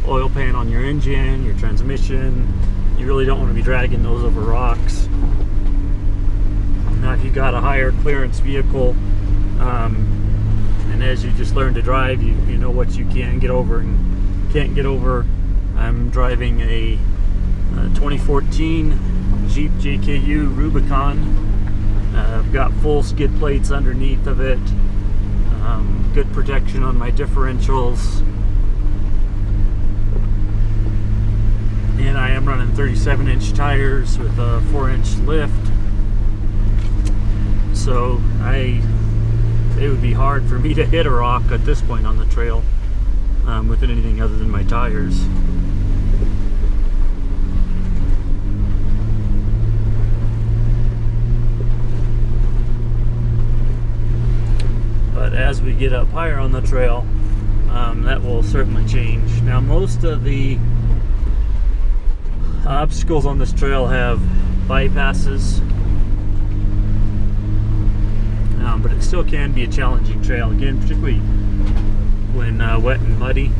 oil pan on your engine, your transmission. You really don't want to be dragging those over rocks. Now if you got a higher clearance vehicle, and as you just learn to drive, you know what you can get over and can't get over. I'm driving a 2014 Jeep JKU Rubicon. I've got full skid plates underneath of it, good protection on my differentials, and I am running 37-inch tires with a 4-inch lift. So it would be hard for me to hit a rock at this point on the trail with anything other than my tires. But as we get up higher on the trail, that will certainly change. Now most of the obstacles on this trail have bypasses, but it still can be a challenging trail, again, particularly when wet and muddy.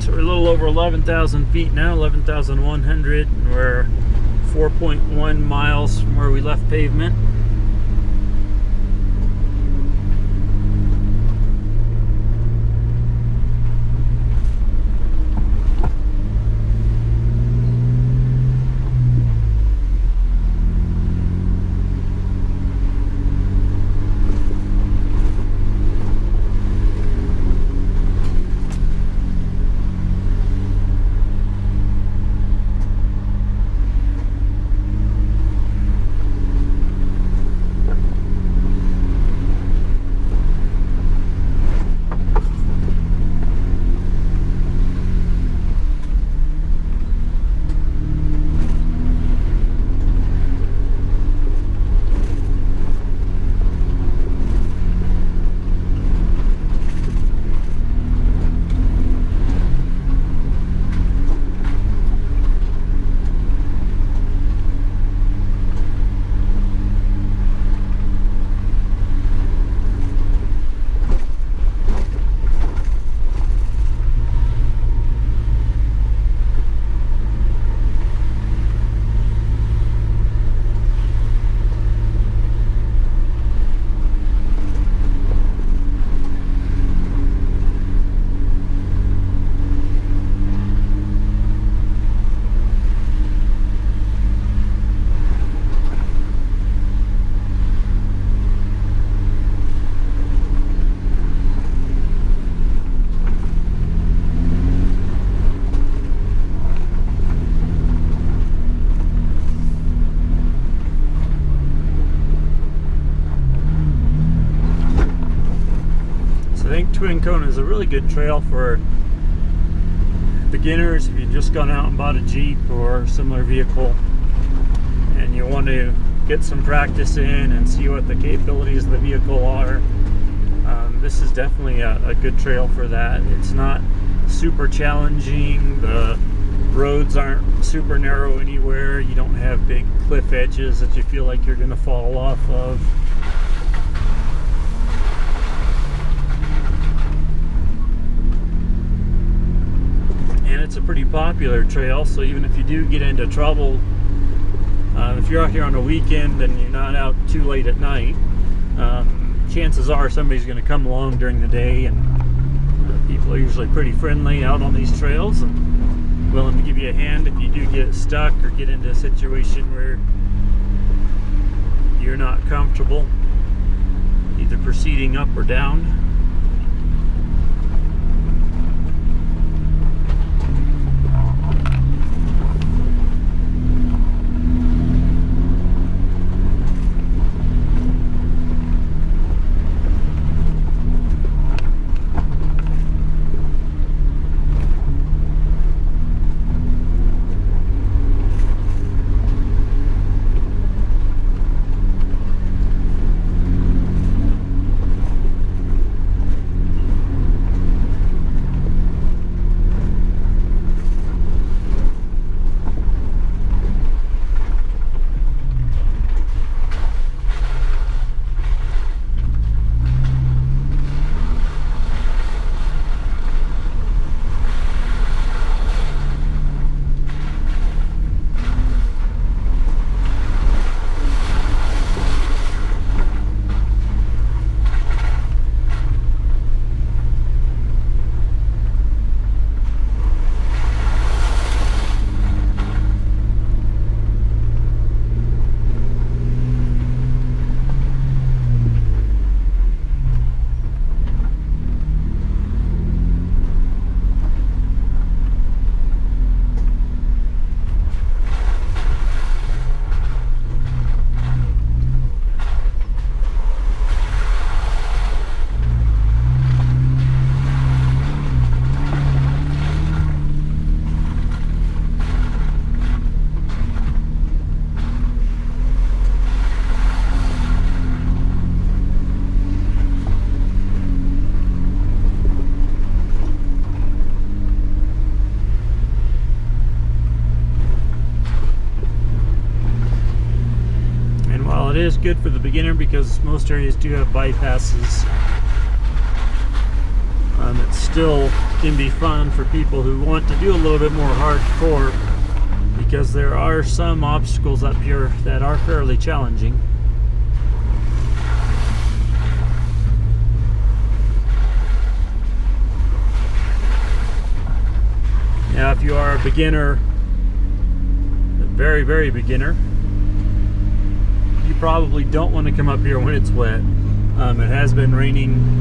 So we're a little over 11,000 feet now, 11,100, and we're 4.1 miles from where we left pavement. Twin Cone is a really good trail for beginners. If you've just gone out and bought a Jeep or similar vehicle and you want to get some practice in and see what the capabilities of the vehicle are, this is definitely a good trail for that. It's not super challenging. The roads aren't super narrow anywhere. You don't have big cliff edges that you feel like you're going to fall off of. It's a pretty popular trail, so even if you do get into trouble, if you're out here on a weekend and you're not out too late at night, chances are somebody's going to come along during the day, and people are usually pretty friendly out on these trails and willing to give you a hand if you do get stuck or get into a situation where you're not comfortable either proceeding up or down. it is good for the beginner because most areas do have bypasses. It still can be fun for people who want to do a little bit more hardcore, because there are some obstacles up here that are fairly challenging. Now, if you are a beginner, a very, very beginner, you probably don't want to come up here when it's wet. It has been raining,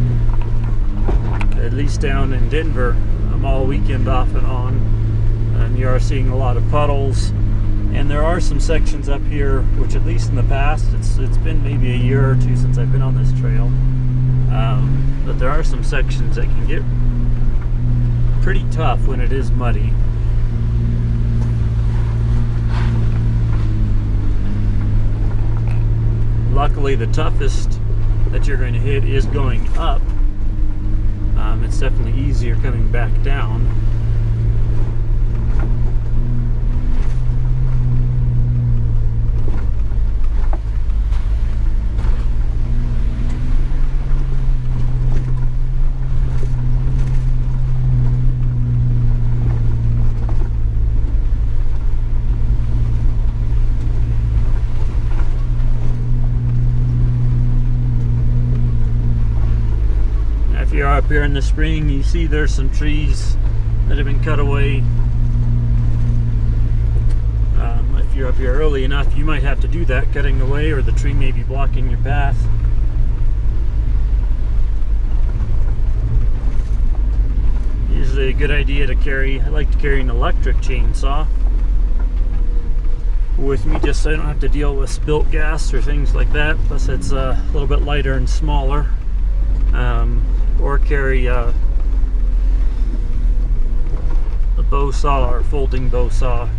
at least down in Denver, all weekend off and on. You are seeing a lot of puddles, and there are some sections up here which, at least in the past, it's been maybe a year or two since I've been on this trail, but there are some sections that can get pretty tough when it is muddy. Luckily, the toughest that you're going to hit is going up. It's definitely easier coming back down. If you're up here in the spring, you see there's some trees that have been cut away. If you're up here early enough, you might have to do that cutting away, or the tree may be blocking your path. Usually a good idea to carry, I like to carry an electric chainsaw with me, just so I don't have to deal with spilt gas or things like that. Plus it's a little bit lighter and smaller. Or carry a bow saw or folding bow saw,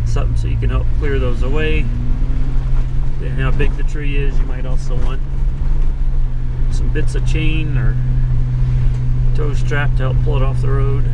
something so you can help clear those away. Depending on how big the tree is, you might also want some bits of chain or tow strap to help pull it off the road.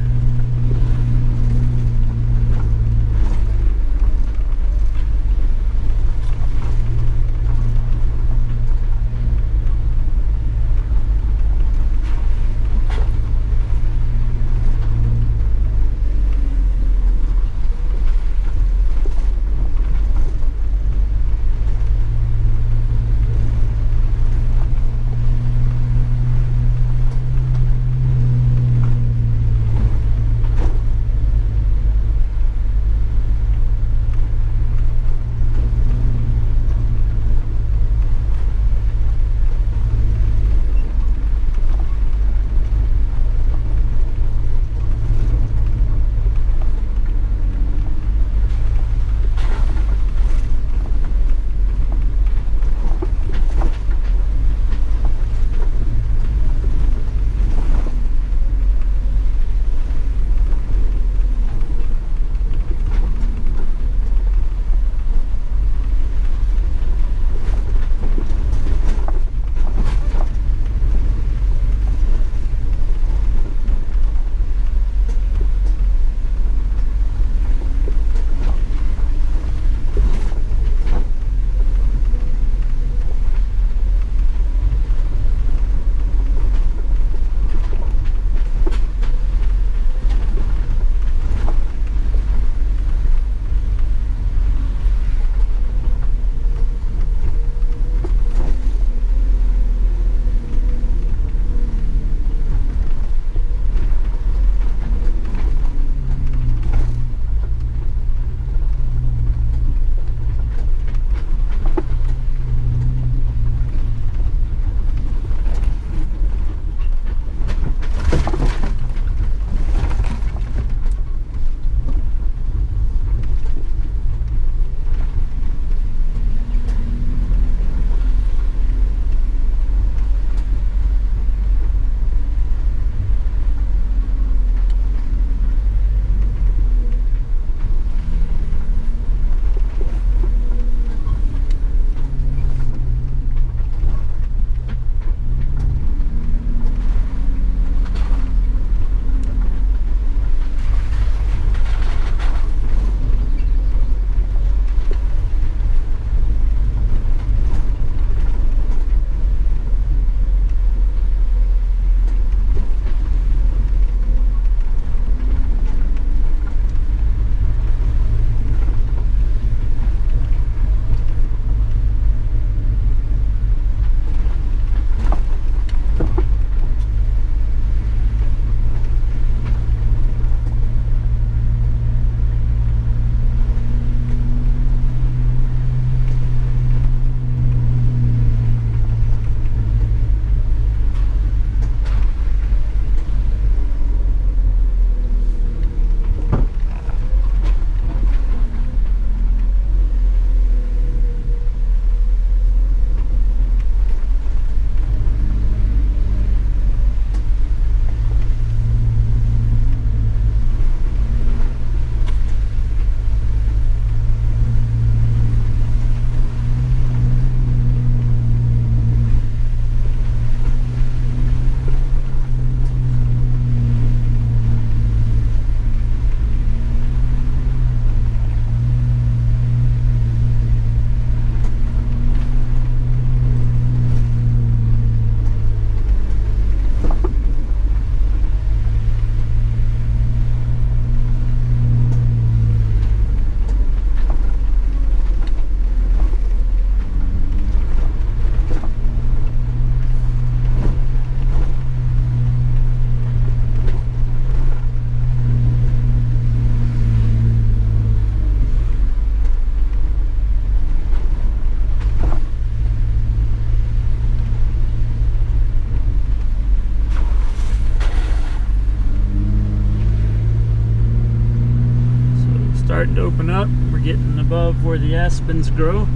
getting above where the aspens grow.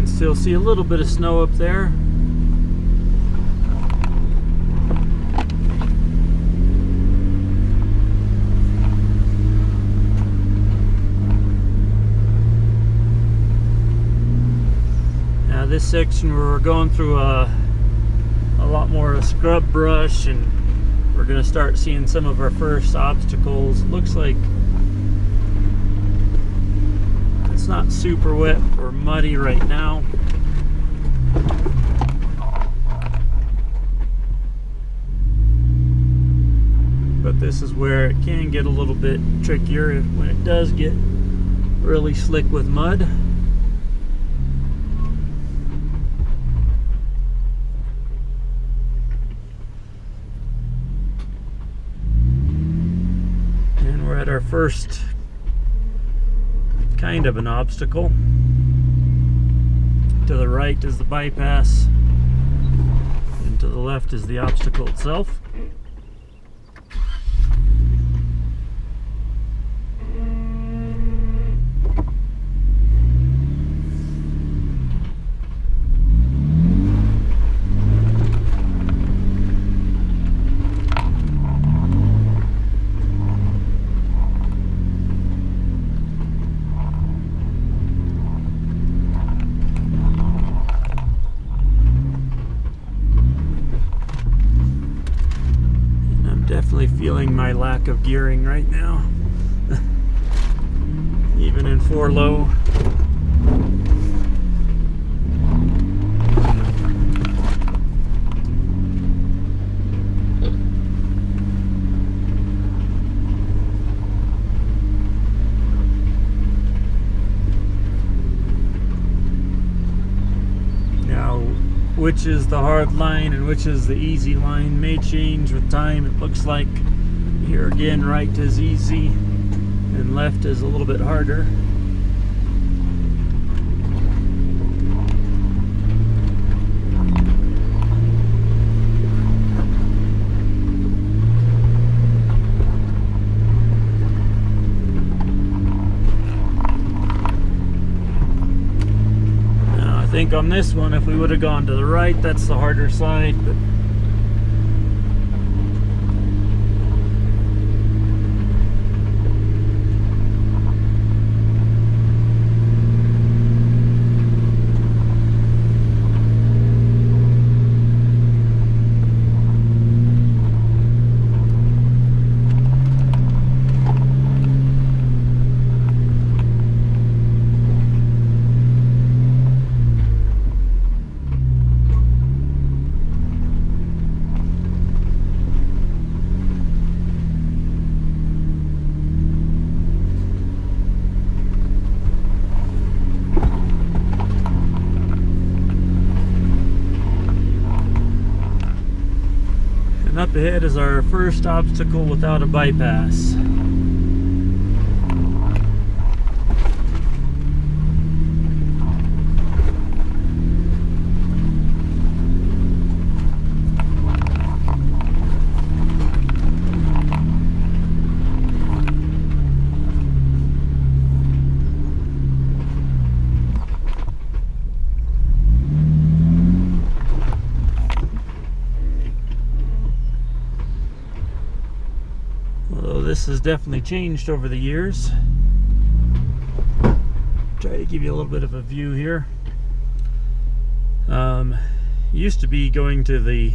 Still see a little bit of snow up there. Now this section we're going through a lot more scrub brush, and we're going to start seeing some of our first obstacles. It looks like it's not super wet or muddy right now. But this is where it can get a little bit trickier when it does get really slick with mud. And we're at our first kind of an obstacle. To the right is the bypass, and to the left is the obstacle itself. Definitely feeling my lack of gearing right now, even in 4 low. Now, which is the hard line and which is the easy line may change with time. It looks like here again, right is easy and left is a little bit harder. I think on this one, if we would have gone to the right, that's the harder side. But and up ahead is our first obstacle without a bypass. This has definitely changed over the years. Try to give you a little bit of a view here. Used to be going to the